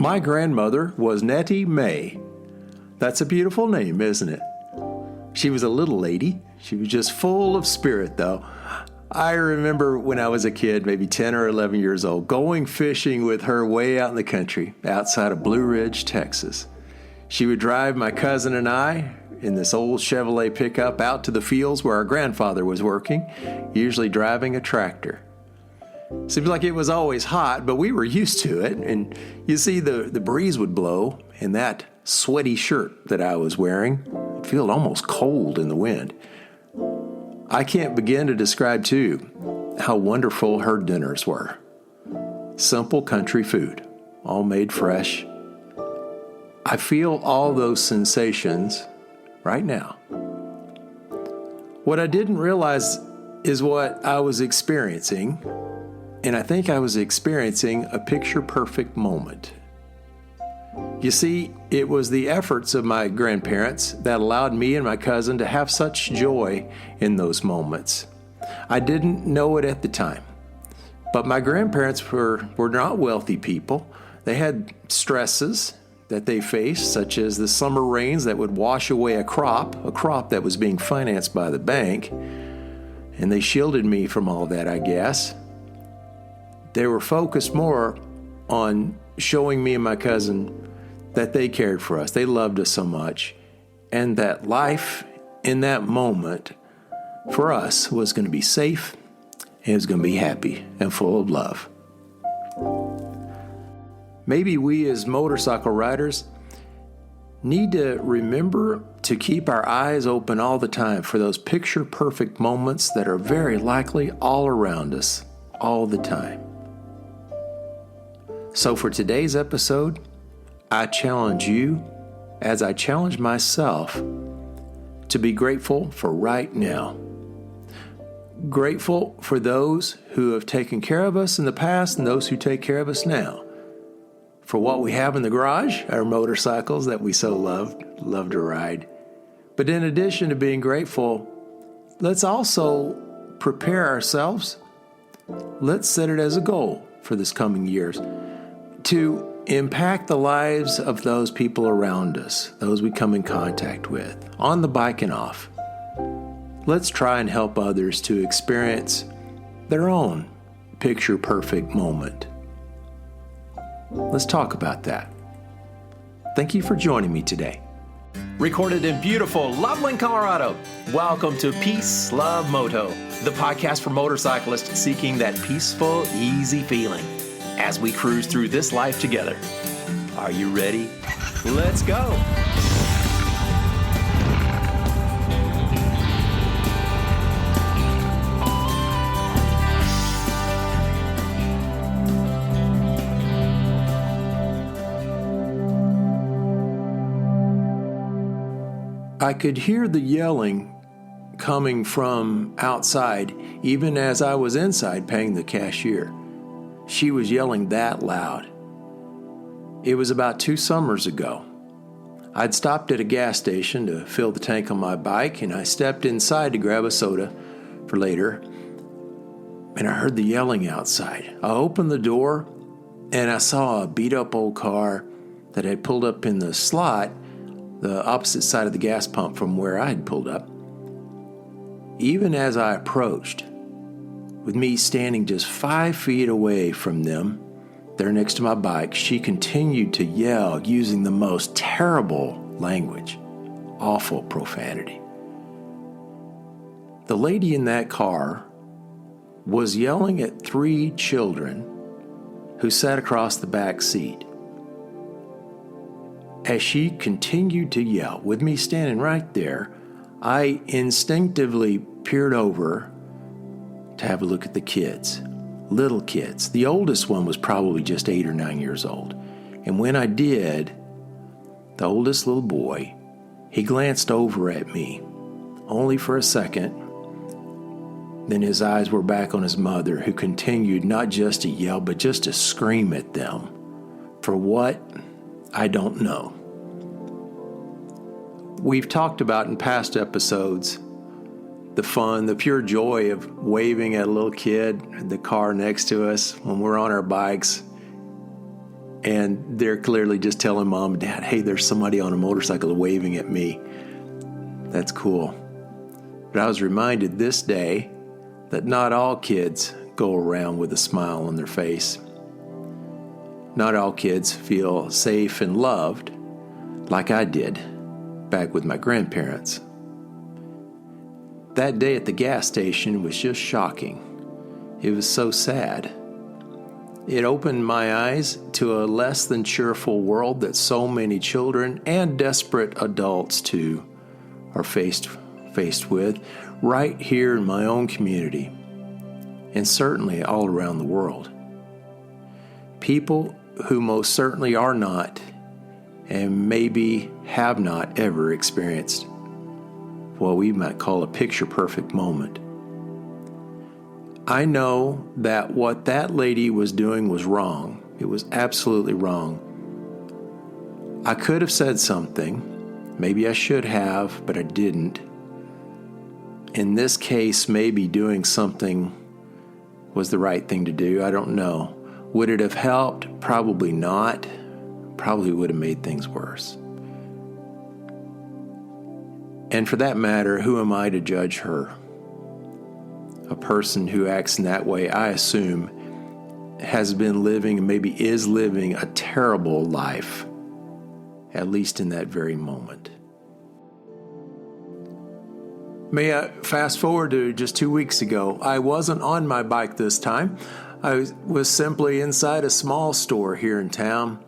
My grandmother was Nettie Mae. That's a beautiful name, isn't it? She was a little lady. She was just full of spirit, though. I remember when I was a kid, maybe 10 or 11 years old, going fishing with her way out in the country, outside of Blue Ridge, Texas. She would drive my cousin and I in this old Chevrolet pickup out to the fields where our grandfather was working, usually driving a tractor. Seems like it was always hot, but we were used to it. And you see, the breeze would blow, and that sweaty shirt that I was wearing would feel almost cold in the wind. I can't begin to describe, too, how wonderful her dinners were. Simple country food, all made fresh. I feel all those sensations right now. What I didn't realize is what I was experiencing. And I think I was experiencing a picture-perfect moment. You see, it was the efforts of my grandparents that allowed me and my cousin to have such joy in those moments. I didn't know it at the time, but my grandparents were not wealthy people. They had stresses that they faced, such as the summer rains that would wash away a crop that was being financed by the bank, and they shielded me from all that, I guess. They were focused more on showing me and my cousin that they cared for us. They loved us so much. And that life in that moment for us was going to be safe and it was going to be happy and full of love. Maybe we as motorcycle riders need to remember to keep our eyes open all the time for those picture-perfect moments that are very likely all around us all the time. So for today's episode, I challenge you, as I challenge myself, to be grateful for right now. Grateful for those who have taken care of us in the past and those who take care of us now. For what we have in the garage, our motorcycles that we so love to ride. But in addition to being grateful, let's also prepare ourselves. Let's set it as a goal for this coming years to impact the lives of those people around us, those we come in contact with, on the bike and off. Let's try and help others to experience their own picture-perfect moment. Let's talk about that. Thank you for joining me today. Recorded in beautiful Loveland, Colorado. Welcome to Peace, Love, Moto, the podcast for motorcyclists seeking that peaceful, easy feeling as we cruise through this life together. Are you ready? Let's go! I could hear the yelling coming from outside, even as I was inside paying the cashier. She was yelling that loud. It was about 2 summers ago. I'd stopped at a gas station to fill the tank on my bike, and I stepped inside to grab a soda for later, and I heard the yelling outside. I opened the door, and I saw a beat-up old car that had pulled up in the slot, the opposite side of the gas pump from where I had pulled up. Even as I approached, with me standing just 5 feet away from them, there next to my bike, she continued to yell using the most terrible language, awful profanity. The lady in that car was yelling at 3 children who sat across the back seat. As she continued to yell, with me standing right there, I instinctively peered over to have a look at the kids, little kids. The oldest one was probably just 8 or 9 years old. And when I did, the oldest little boy, he glanced over at me, only for a second. Then his eyes were back on his mother, who continued not just to yell, but just to scream at them. For what? I don't know. We've talked about in past episodes the fun, the pure joy of waving at a little kid in the car next to us when we're on our bikes. and they're clearly just telling Mom and Dad, hey, there's somebody on a motorcycle waving at me. That's cool. But I was reminded this day that not all kids go around with a smile on their face. Not all kids feel safe and loved like I did back with my grandparents. That day at the gas station was just shocking. It was so sad. It opened my eyes to a less than cheerful world that so many children and desperate adults too are faced with right here in my own community, and certainly all around the world. People who most certainly are not, and maybe have not ever experienced what we might call a picture-perfect moment. I know that what that lady was doing was wrong. It was absolutely wrong. I could have said something. Maybe I should have, but I didn't. In this case, maybe doing something was the right thing to do. I don't know. Would it have helped? Probably not. Probably would have made things worse. And for that matter, who am I to judge her? A person who acts in that way, I assume, has been living and maybe is living a terrible life, at least in that very moment. May I fast forward to just 2 weeks ago? I wasn't on my bike this time. I was simply inside a small store here in town.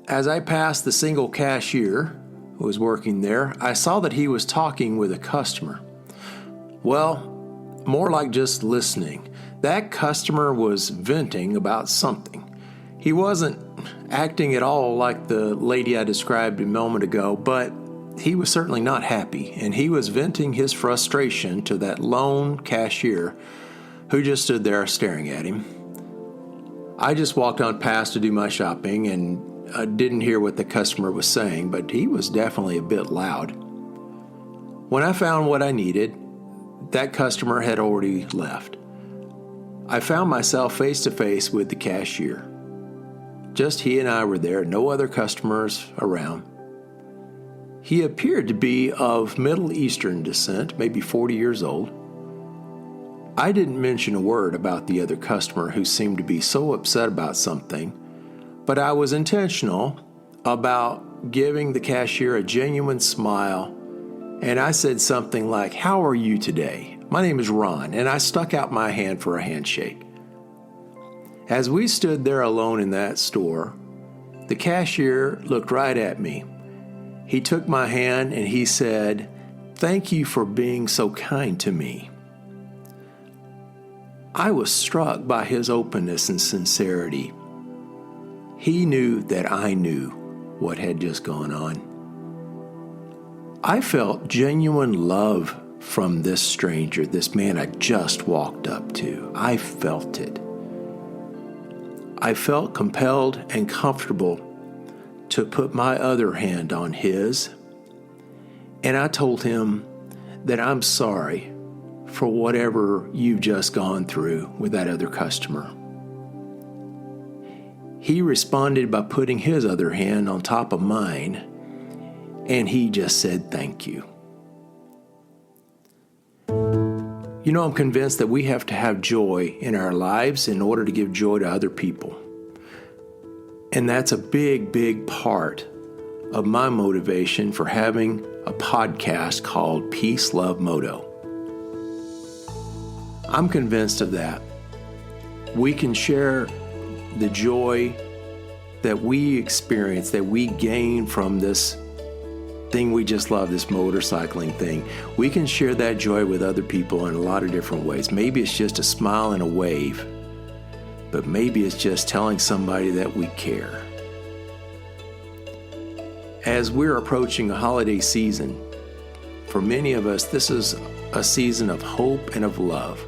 As I passed the single cashier who was working there, I saw that he was talking with a customer. Well, more like just listening. That customer was venting about something. He wasn't acting at all like the lady I described a moment ago, but he was certainly not happy, and he was venting his frustration to that lone cashier who just stood there staring at him. I just walked on past to do my shopping, and I didn't hear what the customer was saying, but he was definitely a bit loud. When I found what I needed, that customer had already left. I found myself face to face with the cashier. Just he and I were there, no other customers around. He appeared to be of Middle Eastern descent, maybe 40 years old. I didn't mention a word about the other customer who seemed to be so upset about something, but I was intentional about giving the cashier a genuine smile, and I said something like, "How are you today? My name is Ron," and I stuck out my hand for a handshake. As we stood there alone in that store, the cashier looked right at me. He took my hand and he said, "Thank you for being so kind to me." I was struck by his openness and sincerity. He knew that I knew what had just gone on. I felt genuine love from this stranger, this man I just walked up to. I felt it. I felt compelled and comfortable to put my other hand on his, and I told him that I'm sorry for whatever you've just gone through with that other customer. He responded by putting his other hand on top of mine, and he just said thank you. You know, I'm convinced that we have to have joy in our lives in order to give joy to other people. And that's a big, big part of my motivation for having a podcast called Peace, Love, Moto. I'm convinced of that. We can share the joy that we experience, that we gain from this thing we just love, this motorcycling thing. We can share that joy with other people in a lot of different ways. Maybe it's just a smile and a wave, but maybe it's just telling somebody that we care. As we're approaching a holiday season, for many of us, this is a season of hope and of love.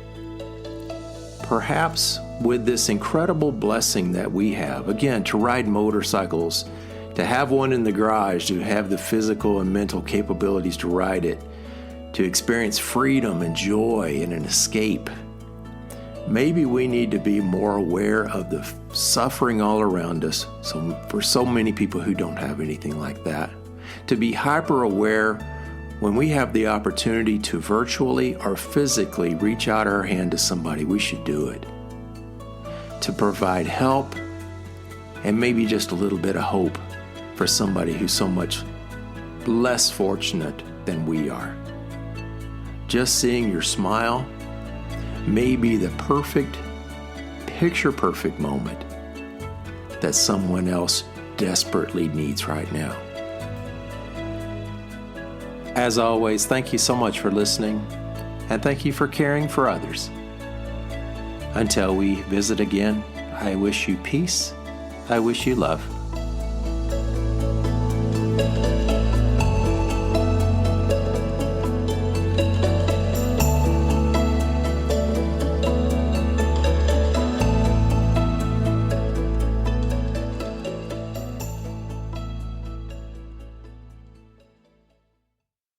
Perhaps with this incredible blessing that we have, again, to ride motorcycles, to have one in the garage, to have the physical and mental capabilities to ride it, to experience freedom and joy and an escape. maybe we need to be more aware of the suffering all around us. So for so many people who don't have anything like that, to be hyper aware when we have the opportunity to virtually or physically reach out our hand to somebody, we should do it. To provide help and maybe just a little bit of hope for somebody who's so much less fortunate than we are. Just seeing your smile may be the perfect, picture-perfect moment that someone else desperately needs right now. As always, thank you so much for listening, and thank you for caring for others. Until we visit again, I wish you peace. I wish you love.